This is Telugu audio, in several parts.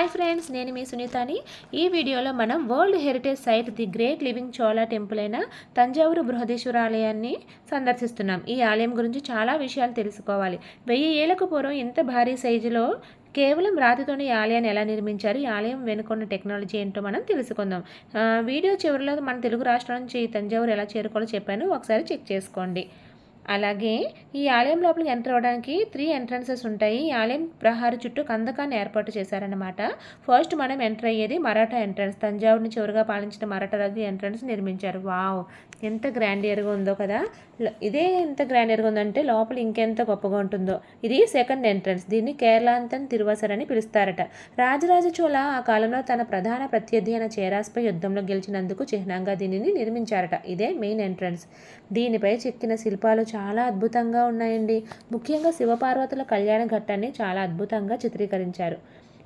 హాయ్ ఫ్రెండ్స్, నేను మీ సునీతని. ఈ వీడియోలో మనం world heritage site the great living Chola temple అయిన తంజావూరు బృహదీశ్వర ఆలయాన్ని సందర్శిస్తున్నాం. ఈ ఆలయం గురించి చాలా విషయాలు తెలుసుకోవాలి. 1000 ఏళ్లకు పూర్వం ఇంత భారీ సైజులో కేవలం రాతితోనే ఈ ఆలయాన్ని ఎలా నిర్మించారు, ఈ ఆలయం వెనుకున్న టెక్నాలజీ ఏంటో మనం తెలుసుకుందాం. వీడియో చివరిలో మన తెలుగు రాష్ట్రాల నుంచి తంజావూరు ఎలా చేరుకోవాలో చెప్పాను, ఒకసారి చెక్ చేసుకోండి. అలాగే ఈ ఆలయం లోపలికి ఎంటర్ అవ్వడానికి 3 ఎంట్రన్సెస్ ఉంటాయి. ఈ ఆలయం ప్రహారీ చుట్టూ కందకాన్ని ఏర్పాటు చేశారన్నమాట. ఫస్ట్ మనం ఎంటర్ అయ్యేది మరాఠా ఎంట్రన్స్. తంజావూరుని చివరిగా పాలించిన మరాఠా రాజు ఎంట్రన్స్ నిర్మించారు. వావ్, ఎంత గ్రాండియర్గా ఉందో కదా. ఇదే ఎంత గ్రాండియర్గా ఉందంటే లోపల ఇంకెంత గొప్పగా ఉంటుందో. ఇది సెకండ్ ఎంట్రన్స్. దీన్ని కేరళాంతన్ తిరువసర్ అని పిలుస్తారట. రాజరాజ చోళ ఆ కాలంలో తన ప్రధాన ప్రత్యర్థి అయిన చేరాస్పై యుద్ధంలో గెలిచినందుకు చిహ్నంగా దీనిని నిర్మించారట. ఇదే మెయిన్ ఎంట్రన్స్. దీనిపై చెక్కిన శిల్పాలు చాలా అద్భుతంగా ఉన్నాయండి. ముఖ్యంగా శివపార్వతుల కళ్యాణ ఘట్టాన్ని చాలా అద్భుతంగా చిత్రీకరించారు.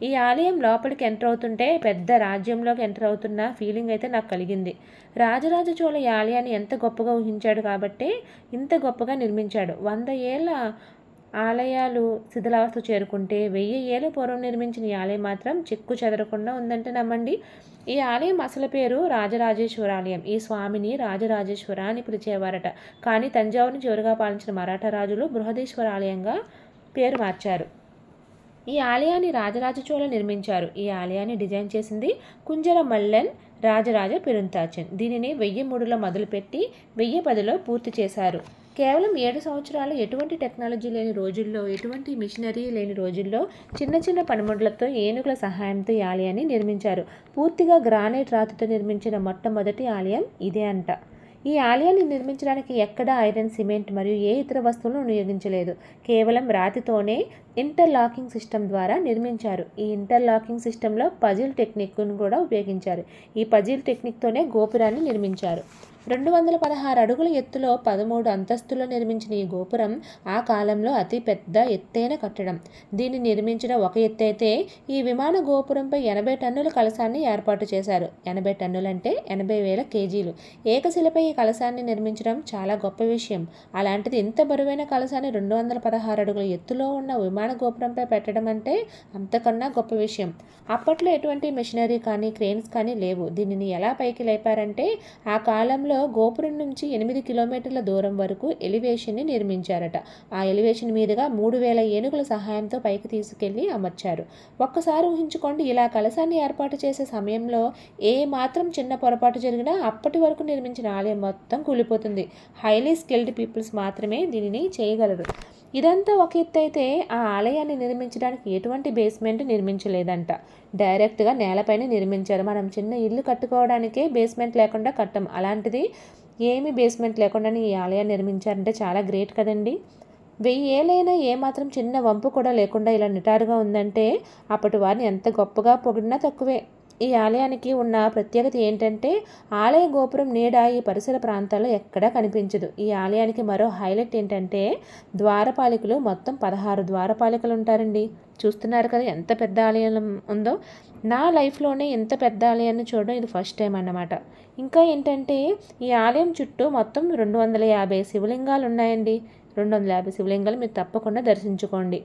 ఈ ఆలయం లోపలికి ఎంటర్ అవుతుంటే పెద్ద రాజ్యంలోకి ఎంటర్ అవుతున్న ఫీలింగ్ అయితే నాకు కలిగింది. రాజరాజ చోళ ఈ ఆలయాన్ని ఎంత గొప్పగా ఊహించాడు కాబట్టి ఇంత గొప్పగా నిర్మించాడు. 100 ఏళ్ళ ఆలయాలు శిథిలావస్థ చేరుకుంటే 1000 ఏళ్ళ పూర్వం నిర్మించిన ఈ ఆలయం మాత్రం చెక్కు చెదరకుండా ఉందంటే నమ్మండి. ఈ ఆలయం అసలు పేరు రాజరాజేశ్వర ఆలయం. ఈ స్వామిని రాజరాజేశ్వర అని పిలిచేవారట. కానీ తంజావూరుని చివరిగా పాలించిన మరాఠా రాజులు బృహదీశ్వర ఆలయంగా పేరు మార్చారు. ఈ ఆలయాన్ని రాజరాజ చోళ నిర్మించారు. ఈ ఆలయాన్ని డిజైన్ చేసింది కుంజర మల్లెన్ రాజరాజ పెరుంతాచన్. దీనిని 1003లో మొదలుపెట్టి 1010లో పూర్తి చేశారు. కేవలం 7 సంవత్సరాలు ఎటువంటి టెక్నాలజీ లేని రోజుల్లో, ఎటువంటి మిషనరీ లేని రోజుల్లో చిన్న చిన్న పనిముట్లతో ఏనుగుల సహాయంతో ఈ ఆలయాన్ని నిర్మించారు. పూర్తిగా గ్రానైట్ రాతితో నిర్మించిన మొట్టమొదటి ఆలయం ఇదే అంట. ఈ ఆలయాన్ని నిర్మించడానికి ఎక్కడా ఐరన్, సిమెంట్ మరియు ఏ ఇతర వస్తువులను వినియోగించలేదు. కేవలం రాతితోనే ఇంటర్లాకింగ్ సిస్టమ్ ద్వారా నిర్మించారు. ఈ ఇంటర్లాకింగ్ సిస్టంలో పజిల్ టెక్నిక్ను కూడా ఉపయోగించారు. ఈ పజిల్ టెక్నిక్తోనే గోపురాన్ని నిర్మించారు. 216 అడుగుల ఎత్తులో 13 అంతస్తుల్లో నిర్మించిన ఈ గోపురం ఆ కాలంలో అతి పెద్ద ఎత్తైన కట్టడం. దీన్ని నిర్మించడం ఒక ఎత్తు అయితే ఈ విమాన గోపురంపై 80 టన్నుల కలశాన్ని ఏర్పాటు చేశారు. 80 టన్నులంటే 80,000 కేజీలు. ఏకశిలపై ఈ కలశాన్ని నిర్మించడం చాలా గొప్ప విషయం. అలాంటిది ఇంత బరువైన కలశాన్ని 216 అడుగుల ఎత్తులో ఉన్న విమాన గోపురంపై పెట్టడం అంటే అంతకన్నా గొప్ప విషయం. అప్పట్లో ఎటువంటి మెషినరీ కానీ క్రేన్స్ కానీ లేవు. దీనిని ఎలా పైకి లేపారంటే ఆ కాలంలో గోపురం నుంచి 8 కిలోమీటర్ల దూరం వరకు ఎలివేషన్ని నిర్మించారట. ఆ ఎలివేషన్ మీదుగా 3000 ఏనుగుల సహాయంతో పైకి తీసుకెళ్లి అమర్చారు. ఒక్కసారి ఊహించుకోండి, ఇలా కలశాన్ని ఏర్పాటు చేసే సమయంలో ఏ మాత్రం చిన్న పొరపాటు జరిగినా అప్పటి వరకు నిర్మించిన ఆలయం మొత్తం కూలిపోతుంది. హైలీ స్కిల్డ్ పీపుల్స్ మాత్రమే దీనిని చేయగలరు. ఇదంతా ఒక ఎత్తు అయితే ఆ ఆలయాన్ని నిర్మించడానికి ఎటువంటి బేస్మెంట్ నిర్మించలేదంట. డైరెక్ట్గా నేలపైన నిర్మించారు. మనం చిన్న ఇల్లు కట్టుకోవడానికే బేస్మెంట్ లేకుండా కట్టం. అలాంటిది ఏమీ బేస్మెంట్ లేకుండానే ఈ ఆలయాన్ని నిర్మించారంటే చాలా గ్రేట్ కదండి. 1000 ఏళ్ళైనా ఏమాత్రం చిన్న వంపు కూడా లేకుండా ఇలా నిటారుగా ఉందంటే అప్పటి వారిని ఎంత గొప్పగా పొగిడినా తక్కువే. ఈ ఆలయానికి ఉన్న ప్రత్యేకత ఏంటంటే ఆలయ గోపురం నీడ ఈ పరిసర ప్రాంతాల్లో ఎక్కడా కనిపించదు. ఈ ఆలయానికి మరో హైలైట్ ఏంటంటే ద్వారపాలికలు. మొత్తం 16 ద్వారపాలికలు ఉంటారండి. చూస్తున్నారు కదా ఎంత పెద్ద ఆలయం ఉందో. నా లైఫ్లోనే ఎంత పెద్ద ఆలయాన్ని చూడడం ఇది ఫస్ట్ టైం అన్నమాట. ఇంకా ఏంటంటే ఈ ఆలయం చుట్టూ మొత్తం 250 శివలింగాలు ఉన్నాయండి. 250 శివలింగాలు మీరు తప్పకుండా దర్శించుకోండి.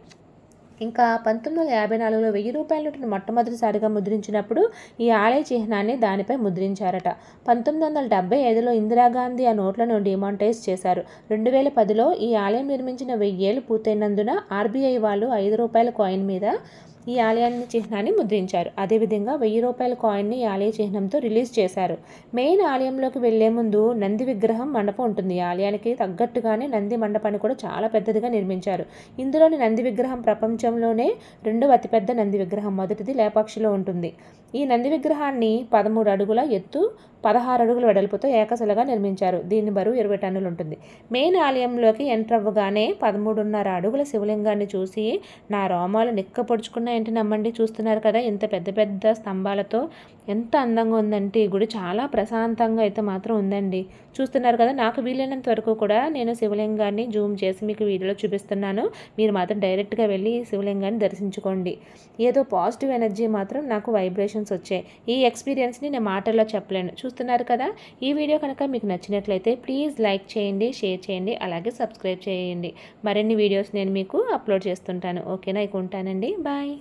ఇంకా 1954లో 1000 రూపాయల నోటును మొట్టమొదటిసారిగా ముద్రించినప్పుడు ఈ ఆలయ చిహ్నాన్ని దానిపై ముద్రించారట. 1975లో ఇందిరాగాంధీ ఆ నోట్లను డిమానిటైజ్ చేశారు. 2010లో ఈ ఆలయం నిర్మించిన 1000 ఏళ్ళు పూర్తయినందున ఆర్బీఐ వాళ్ళు 5 రూపాయల కాయిన్ మీద ఈ ఆలయాన్ని చిహ్నాన్ని ముద్రించారు. అదేవిధంగా 1000 రూపాయల కాయిన్ని ఈ ఆలయ చిహ్నంతో రిలీజ్ చేశారు. మెయిన్ ఆలయంలోకి వెళ్లే ముందు నంది విగ్రహం మండపం ఉంటుంది. ఈ ఆలయానికి తగ్గట్టుగానే నంది మండపాన్ని కూడా చాలా పెద్దదిగా నిర్మించారు. ఇందులోని నంది విగ్రహం ప్రపంచంలోనే 2వ అతిపెద్ద నంది విగ్రహం. మొదటిది లేపాక్షిలో ఉంటుంది. ఈ నంది విగ్రహాన్ని 13 అడుగుల ఎత్తు, 16 అడుగుల వెడల్పుతో ఏకశిలగా నిర్మించారు. దీని బరువు 20 టన్నులు ఉంటుంది. మెయిన్ ఆలయంలోకి ఎంటర్ అవ్వగానే 13.5 అడుగుల శివలింగాన్ని చూసి నా రోమాలు నిక్కపొడుచుకున్నాయంటే నమ్మండి. చూస్తున్నారు కదా ఎంత పెద్ద పెద్ద స్తంభాలతో ఎంత అందంగా ఉందంటే ఈ గుడి చాలా ప్రశాంతంగా అయితే మాత్రం ఉందండి. చూస్తున్నారు కదా. నాకు వీలైనంత వరకు కూడా నేను శివలింగాన్ని జూమ్ చేసి మీకు వీడియోలో చూపిస్తున్నాను. మీరు మాత్రం డైరెక్ట్గా వెళ్ళి శివలింగాన్ని దర్శించుకోండి. ఏదో పాజిటివ్ ఎనర్జీ మాత్రం నాకు వైబ్రేషన్స్ వచ్చాయి. ఈ ఎక్స్పీరియన్స్ని నేను మాటల్లో చెప్పలేను. చూస్తున్నారు కదా. ఈ వీడియో కనుక మీకు నచ్చినట్లయితే ప్లీజ్ లైక్ చేయండి, షేర్ చేయండి, అలాగే సబ్స్క్రైబ్ చేయండి. మరిన్ని వీడియోస్ నేను మీకు అప్లోడ్ చేస్తుంటాను. ఓకేనా? ఇక ఉంటానండి. బాయ్.